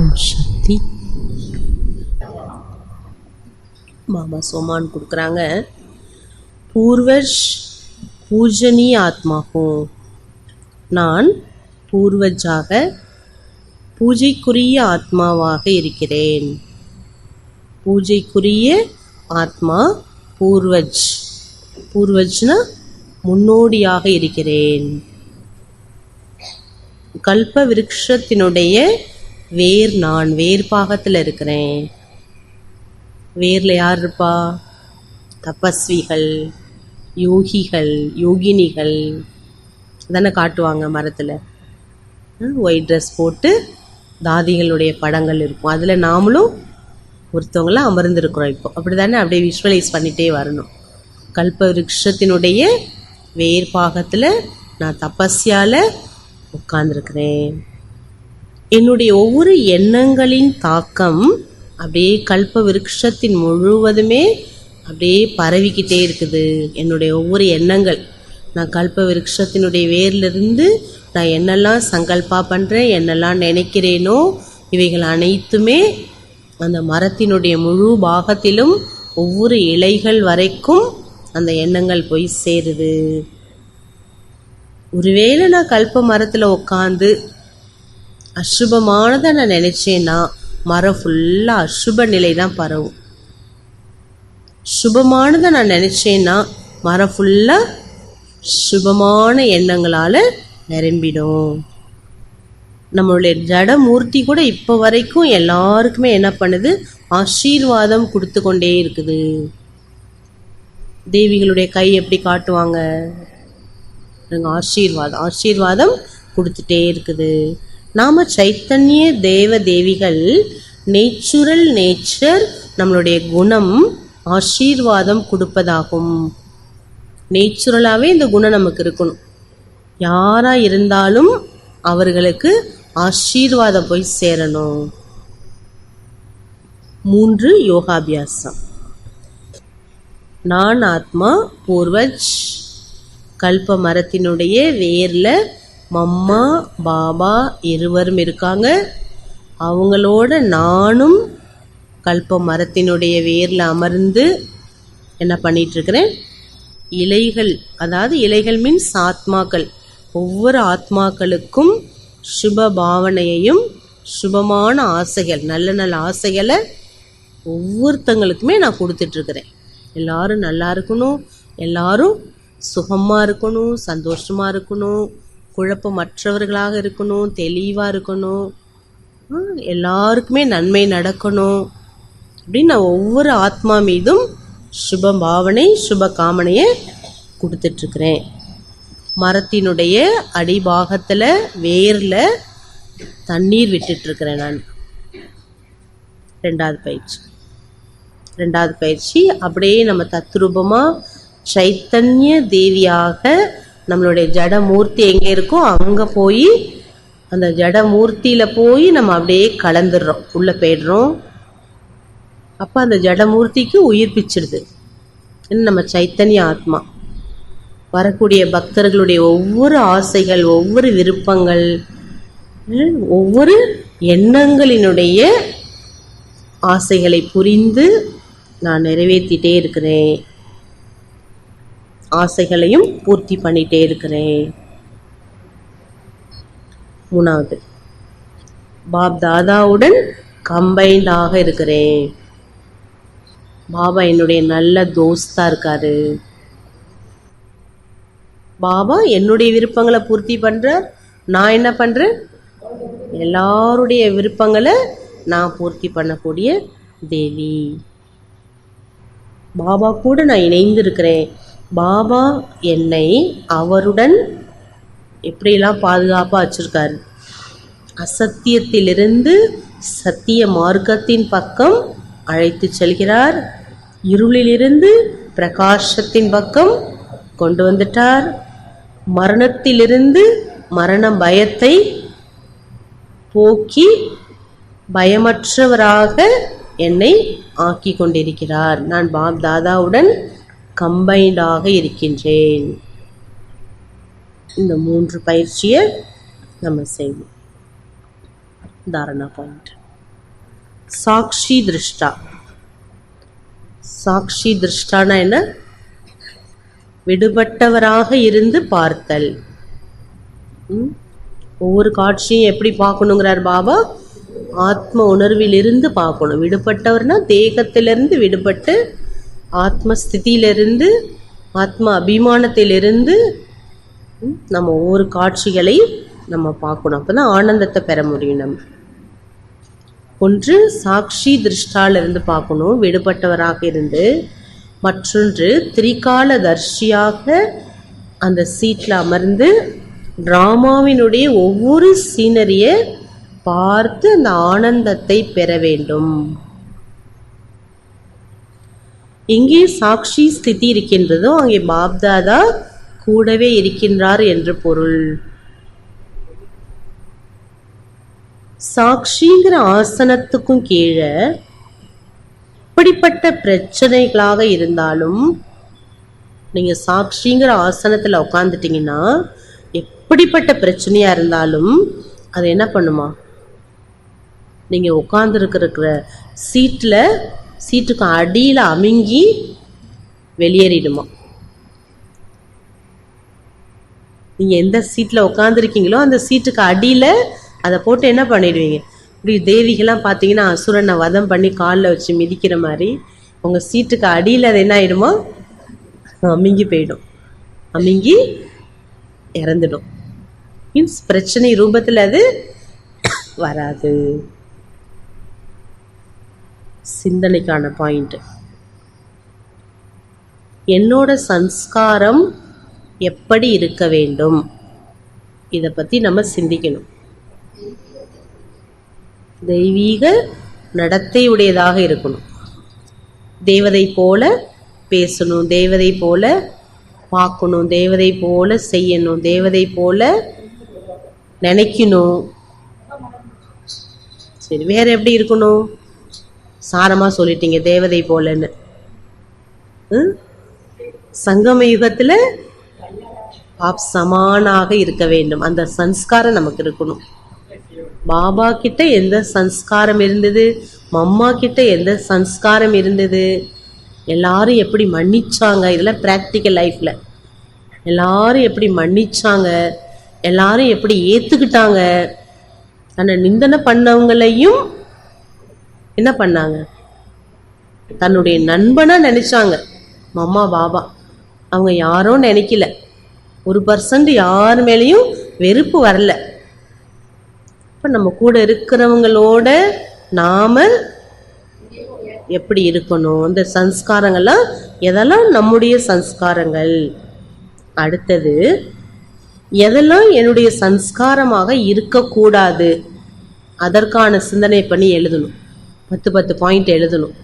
ஓம் சக்தி. மாமா சோமான் கொடுக்குறாங்க. பூர்வஜ் பூஜனீய ஆத்மா ஹூ, நான் பூர்வஜாக பூஜைக்குரிய ஆத்மாவாக இருக்கிறேன். பூஜைக்குரிய ஆத்மா பூர்வஜ். பூர்வஜ்னா முன்னோடியாக இருக்கிறேன். கல்ப விருட்சத்தினுடைய வேர் நான், வேர் பாகத்தில் இருக்கிறேன். வேரில் யார் இருப்பா? தபஸ்விகள், யோகிகள், யோகினிகள் தானே காட்டுவாங்க மரத்தில். ஒயிட் ட்ரெஸ் போட்டு தாதிகளுடைய படங்கள் இருக்கும். அதில் நாமளும் ஒருத்தவங்களாம் அமர்ந்திருக்கிறோம். இப்போ அப்படி தானே அப்படியே விஷுவலைஸ் பண்ணிகிட்டே வரணும். கல்ப விருட்சத்தினுடைய வேர் பாகத்தில் நான் தபஸ்யால் உட்கார்ந்துருக்கிறேன். என்னுடைய ஒவ்வொரு எண்ணங்களின் தாக்கம் அப்படியே கல்ப விருட்சத்தின் முழுவதுமே அப்படியே பரவிக்கிட்டே இருக்குது. என்னுடைய ஒவ்வொரு எண்ணங்கள், நான் கல்ப விருட்சத்தினுடைய வேர்லிருந்து நான் என்னெல்லாம் சங்கல்பா பண்ணுறேன், என்னெல்லாம் நினைக்கிறேனோ இவைகள் அனைத்துமே அந்த மரத்தினுடைய முழு பாகத்திலும் ஒவ்வொரு இலைகள் வரைக்கும் அந்த எண்ணங்கள் போய் சேருது. ஒருவேளை நான் கல்ப மரத்தில் உட்காந்து அசுபமானதை நான் நினைச்சேன்னா மரம் ஃபுல்லாக அசுப நிலை தான் பரவும். சுபமானதை நான் நினைச்சேன்னா மரம் ஃபுல்லாக சுபமான எண்ணங்களால் நிரம்பிடும். நம்மளுடைய ஜடமூர்த்தி கூட இப்போ வரைக்கும் எல்லாருக்குமே என்ன பண்ணுது? ஆசீர்வாதம் கொடுத்து கொண்டே இருக்குது. தேவிகளுடைய கை எப்படி காட்டுவாங்க? ஆசீர்வாதம் கொடுத்துட்டே இருக்குது. நாம சைத்தன்ய தேவ தேவிகள். நேச்சர் நம்மளுடைய குணம் ஆசீர்வாதம் கொடுப்பதாகும். நேச்சுரலாகவே இந்த குணம் நமக்கு இருக்கணும். யாராக இருந்தாலும் அவர்களுக்கு ஆசீர்வாதம் போய் சேரணும். 3 யோகாபியாசம். நான் ஆத்மா பூர்வஜ். கல்ப மரத்தினுடைய வேரில் மம்மா பாபா இருவரும் இருக்காங்க. அவங்களோட நானும் கல்ப மரத்தினுடைய வேரில் அமர்ந்து என்ன பண்ணிகிட்ருக்கிறேன்? இலைகள், அதாவது இலைகள் மீன்ஸ் ஆத்மாக்கள். ஒவ்வொரு ஆத்மாக்களுக்கும் சுப பாவனையையும் சுபமான ஆசைகள், நல்ல நல்ல ஆசைகளை ஒவ்வொருத்தங்களுக்குமே நான் கொடுத்துட்ருக்கிறேன். எல்லாரும் நல்லா இருக்கணும், எல்லாரும் சுகமாக இருக்கணும், சந்தோஷமாக இருக்கணும், குழப்பமற்றவர்களாக இருக்கணும், தெளிவாக இருக்கணும், எல்லாருக்குமே நன்மை நடக்கணும் அப்படின்னு நான் ஒவ்வொரு ஆத்மா மீதும் சுப பாவனை சுப காமனையை கொடுத்துட்ருக்கிறேன். மரத்தினுடைய அடிபாகத்தில் வேரில் தண்ணீர் விட்டுட்ருக்கிறேன் நான். ரெண்டாவது பயிற்சி அப்படியே நம்ம தத்ரூபமாக சைத்தன்ய தேவியாக நம்மளுடைய ஜடமூர்த்தி எங்கே இருக்கோ அங்கே போய் அந்த ஜடமூர்த்தியில் போய் நம்ம அப்படியே கலந்துடுறோம், உள்ளே போய்டுறோம். அப்போ அந்த ஜடமூர்த்திக்கு உயிர் பிச்சிடுது. நம்ம சைத்தன்ய ஆத்மா. வரக்கூடிய பக்தர்களுடைய ஒவ்வொரு ஆசைகள், ஒவ்வொரு விருப்பங்கள், ஒவ்வொரு எண்ணங்களினுடைய ஆசைகளை புரிந்து நான் நிறைவேற்றிட்டே இருக்கிறேன். ஆசைகளையும் பூர்த்தி பண்ணிகிட்டே இருக்கிறேன். 3வது பாப் தாதாவுடன் கம்பைண்டாக இருக்கிறேன். பாபா என்னுடைய நல்ல தோஸ்தா இருக்காரு. பாபா என்னுடைய விருப்பங்களை பூர்த்தி பண்ணுறார். நான் என்ன பண்ணுறேன்? எல்லாருடைய விருப்பங்களை நான் பூர்த்தி பண்ணக்கூடிய தேவி. பாபா கூட நான் இணைந்திருக்கிறேன். பாபா என்னை அவருடன் எப்படியெல்லாம் பாதுகாப்பாக வச்சுருக்காரு. அசத்தியத்திலிருந்து சத்திய மார்க்கத்தின் பக்கம் அழைத்து செல்கிறார். இருளிலிருந்து பிரகாசத்தின் பக்கம் கொண்டு வந்துட்டார். மரணத்திலிருந்து மரண பயத்தை போக்கி பயமற்றவராக என்னை ஆக்கி கொண்டிருக்கிறார். நான் பாப் தாதாவுடன் கம்பைண்டாக இருக்கின்றேன். இந்த 3 பயிற்சியை நம்ம செய்வோம். தாரணா பாயிண்ட். சாக்ஷி திருஷ்டா. சாக்ஷி திருஷ்டானா என்ன? விடுபட்டவராக இருந்து பார்த்தல். ஒவ்வொரு காட்சியும் எப்படி பார்க்கணுங்கிறார் பாபா? ஆத்ம உணர்விலிருந்து பார்க்கணும். விடுபட்டவர்னா தேகத்திலிருந்து விடுபட்டு ஆத்ம ஸ்திதியிலிருந்து ஆத்ம அபிமானத்திலிருந்து நம்ம ஒவ்வொரு காட்சிகளை நம்ம பார்க்கணும். அப்போ தான் ஆனந்தத்தை பெற முடியும். நம்ம ஒன்று சாட்சி திருஷ்டாலிருந்து பார்க்கணும், விடுபட்டவராக இருந்து. மற்றொன்று திரிகால தர்ஷியாக அந்த சீட்டில் அமர்ந்து டிராமாவினுடைய ஒவ்வொரு சீனரியை பார்த்து அந்த ஆனந்தத்தை பெற வேண்டும். எங்கே சாட்சி ஸ்திதி இருக்கின்றதோ அங்கே பாப்தாதா கூடவே இருக்கின்றார் என்று பொருள். சாட்சிங்கிற ஆசனத்துக்கும் கீழே எப்படிப்பட்ட பிரச்சனைகளாக இருந்தாலும் நீங்க சாட்சிங்கிற ஆசனத்துல உட்காந்துட்டீங்கன்னா எப்படிப்பட்ட பிரச்சனையா இருந்தாலும் அது என்ன பண்ணுமா? நீங்க உட்கார்ந்துருக்கிற சீட்டுக்கு அடியில அமுங்கி வெளியேறிடுமா. நீங்க எந்த சீட்ல உட்காந்துருக்கீங்களோ அந்த சீட்டுக்கு அடியில அதை போட்டு என்ன பண்ணிடுவீங்க? இப்படி தேவிகள்லாம் பார்த்தீங்கன்னா அசுரனை வதம் பண்ணி காலில் வச்சு மிதிக்கிற மாதிரி உங்கள் சீட்டுக்கு அடியில் அது என்ன ஆகிடுமோ? அமுங்கி போயிடும், அமுங்கி இறந்துடும். மீன்ஸ் பிரச்சனை ரூபத்தில் அது வராது. சிந்தனைக்கான பாயிண்ட். என்னோட சன்ஸ்காரம் எப்படி இருக்க வேண்டும், இதை பற்றி நம்ம சிந்திக்கணும். தெய்வீக நடத்தை உடையதாக இருக்கணும். தேவதை போல பேசணும், தேவதை போல பார்க்கணும், தேவதை போல செய்யணும், தேவதை போல நினைக்கணும். சரி, வேற எப்படி இருக்கணும்? சாரமா சொல்லிட்டீங்க தேவதை போலன்னு. சங்கம யுகத்துல பாப் சமானாக இருக்க வேண்டும். அந்த சன்ஸ்காரம் நமக்கு இருக்கணும். பாபா கிட்ட எந்த சன்ஸ்காரம் இருந்தது, மம்மா கிட்ட எந்த சன்ஸ்காரம் இருந்தது, எல்லாரும் எப்படி மன்னிச்சாங்க, இதெல்லாம் ப்ராக்டிக்கல் லைஃப்ல எல்லாரும் எப்படி மன்னிச்சாங்க, எல்லாரும் எப்படி ஏத்துக்கிட்டாங்க. தன்னை நிந்தனை பண்ணவங்களையும் என்ன பண்ணாங்க? தன்னுடைய நண்பனா நினைச்சாங்க. மம்மா பாபா அவங்க யாரும் நினைக்கல. 1% யார் மேலேயும் வெறுப்பு வரல. இப்போ நம்ம கூட இருக்கிறவங்களோட நாம எப்படி இருக்கணும், அந்த சன்ஸ்காரங்கள்லாம் எதெல்லாம் நம்முடைய சன்ஸ்காரங்கள். அடுத்தது எதெல்லாம் என்னுடைய சன்ஸ்காரமாக இருக்கக்கூடாது, அதற்கான சிந்தனை பண்ணி எழுதணும். 10 பாயிண்ட் எழுதணும்.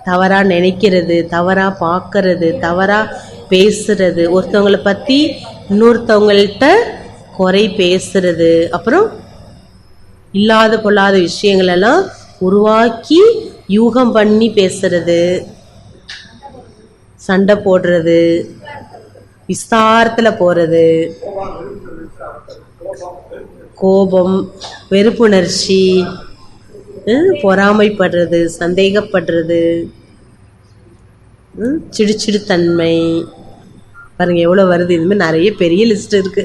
தவறா நினைக்கிறது, தவறா பார்க்கறது, தவறா பேசுறது, ஒருத்தவங்களை பற்றி இன்னொருத்தவங்கள்ட்ட குறை பேசுறது, அப்புறம் இல்லாத பொல்லாத விஷயங்களெல்லாம் உருவாக்கி யூகம் பண்ணி பேசுறது, சண்டை போடுறது, விஸ்தாரத்தில் போகிறது, கோபம், வெறுப்புணர்ச்சி, பொறாமைப்படுறது, சந்தேகப்படுறது, சிடுச்சிடுத்தன்மை. பாருங்க எவ்வளோ வருது. இதுமாதிரி நிறைய பெரிய லிஸ்ட் இருக்கு.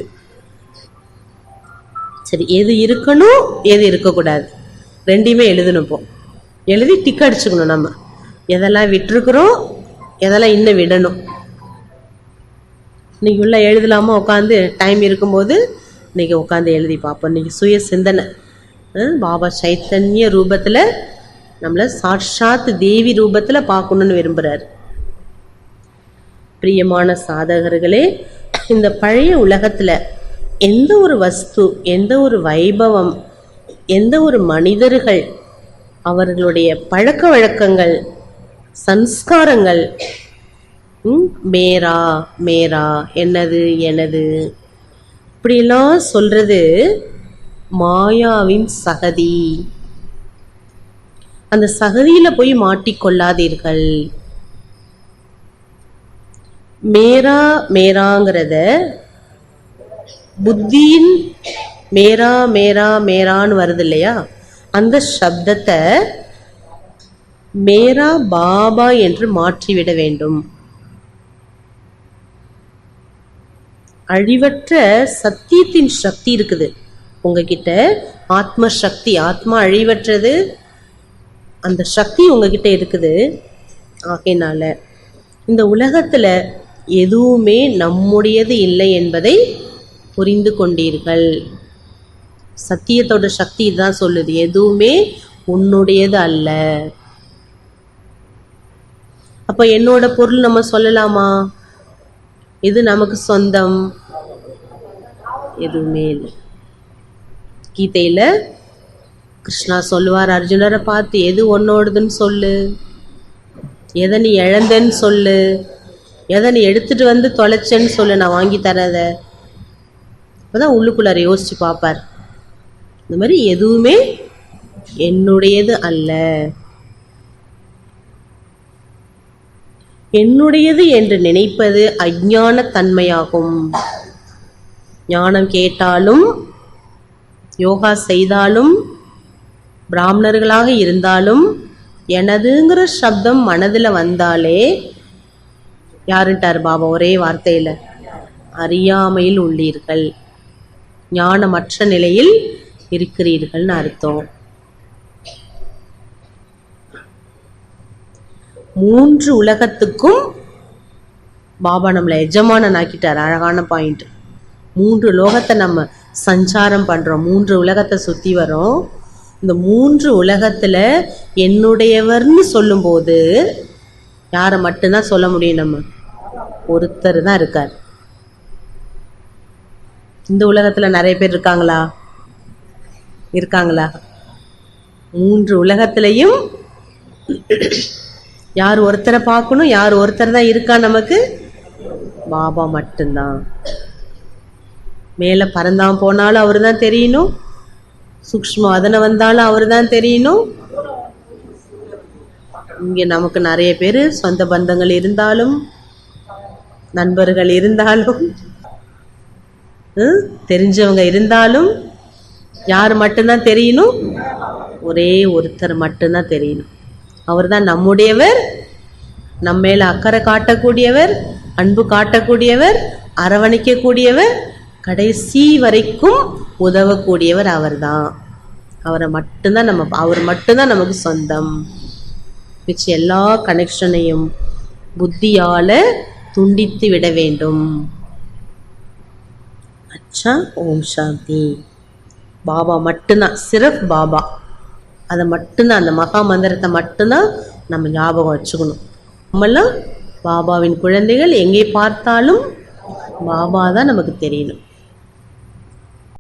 சரி, எது இருக்கணும் எது இருக்கக்கூடாது ரெண்டையுமே எழுதணும். இப்போ எழுதி டிக் அடிச்சுக்கணும். நம்ம எதெல்லாம் விட்டுருக்குறோம், எதெல்லாம் இன்னும் விடணும். இன்னைக்கு உள்ள எழுதலாமா? உட்காந்து டைம் இருக்கும்போது இன்னைக்கு உட்காந்து எழுதி பார்ப்போம். இன்னைக்கு சுய சிந்தனை. பாபா சைத்தன்ய ரூபத்தில் நம்மளை சாட்சாத் தேவி ரூபத்தில் பார்க்கணுன்னு விரும்புகிறார். பிரியமான சாதகர்களே, இந்த பழைய உலகத்தில் எந்த ஒரு வஸ்து, எந்த ஒரு வைபவம், எந்த ஒரு மனிதர்கள், அவர்களுடைய பழக்க வழக்கங்கள், சன்ஸ்காரங்கள், மேரா மேரா, என்னது எனது, இப்படிலாம் சொல்றது மாயாவின் சகதி. அந்த சகதியில போய் மாட்டிக்கொள்ளாதீர்கள். மேரா மேராங்கிறத புத்தியின் மேரா மேரா மேரான்னு வருது இல்லையா, அந்த சப்தத்தை மேரா பாபா என்று மாற்றிவிட வேண்டும். அழிவற்ற சத்தியத்தின் சக்தி இருக்குது உங்ககிட்ட. ஆத்ம சக்தி, ஆத்மா அழிவற்றது, அந்த சக்தி உங்ககிட்ட இருக்குது. ஆகையினால இந்த உலகத்துல எதுவுமே நம்முடையது இல்லை என்பதை புரிந்து கொண்டீர்கள். சத்தியத்தோட சக்தி இதுதான் சொல்லுது, எதுவுமே உன்னுடையது அல்ல. அப்ப என்னோட பொருள் நம்ம சொல்லலாமா? இது நமக்கு சொந்தம்? எதுவுமே இல்லை. கீதையில கிருஷ்ணா சொல்லுவார் அர்ஜுனரை பார்த்து, எது உன்னோடதுன்னு சொல்லு, எதை நீ இழந்தன்னு சொல்லு, எதை நீ எடுத்துட்டு வந்து தொலைச்சேன்னு சொல்லு, நான் வாங்கி தரத. அப்பதான் உள்ளுக்குள்ளார யோசிச்சு பார்ப்பார். இந்த மாதிரி எதுவுமே என்னுடையது அல்ல. என்னுடையது என்று நினைப்பது அஞ்ஞான தன்மையாகும். ஞானம் கேட்டாலும், யோகா செய்தாலும், பிராமணர்களாக இருந்தாலும், எனதுங்கிற சப்தம் மனதில் வந்தாலே யாருட்டார் பாபா ஒரே வார்த்தையில், அறியாமையில் உள்ளீர்கள், ஞானமற்ற நிலையில் இருக்கிறீர்கள்னு அர்த்தம். 3 உலகத்துக்கும் பாபா நம்மளை எஜமானன் ஆக்கிட்டார். அழகான பாயிண்ட். 3 லோகத்தை நம்ம சஞ்சாரம் பண்றோம், 3 உலகத்தை சுத்தி வரோம். இந்த 3 உலகத்துல என்னுடையவர்னு சொல்லும் போது யாரை மட்டும்தான் சொல்ல முடியும்? நம்ம ஒருத்தர் தான் இருக்கார். இந்த உலகத்துல நிறைய பேர் இருக்காங்களா? 3 உலகத்திலையும் யார் ஒருத்தரை பார்க்கணும்? யார் ஒருத்தர் தான் இருக்கா நமக்கு? பாபா மட்டும்தான். மேல பறந்தான் போனாலும் அவரு தான் தெரியணும், சூக்ஷ்ம வதன வந்தாலும் அவரு தான் தெரியணும். இங்க நமக்கு நிறைய பேரு சொந்த பந்தங்கள் இருந்தாலும், நண்பர்கள் இருந்தாலும், தெரிஞ்சவங்க இருந்தாலும், யார் மட்டும்தான் தெரியணும்? ஒரே ஒருத்தர் மட்டும்தான் தெரியணும். அவர் தான் நம்முடையவர், நம்ம மேல அக்கறை காட்டக்கூடியவர், அன்பு காட்டக்கூடியவர், அரவணைக்கக்கூடியவர், கடைசி வரைக்கும் உதவக்கூடியவர் அவர்தான். அவர் மட்டும்தான் நமக்கு சொந்தம். மிச்ச எல்லா கனெக்ஷனையும் புத்தியால துண்டித்து விட வேண்டும். அச்சா, ஓம் சாந்தி. பாபா மட்டும்தான், சிறப் பாபா. அதை மட்டும்தான், அந்த மகா மந்திரத்தை மட்டும்தான் நம்ம ஞாபகம் வச்சுக்கணும். நம்மெல்லாம் பாபாவின் குழந்தைகள். எங்கே பார்த்தாலும் பாபா தான் நமக்கு தெரியணும்.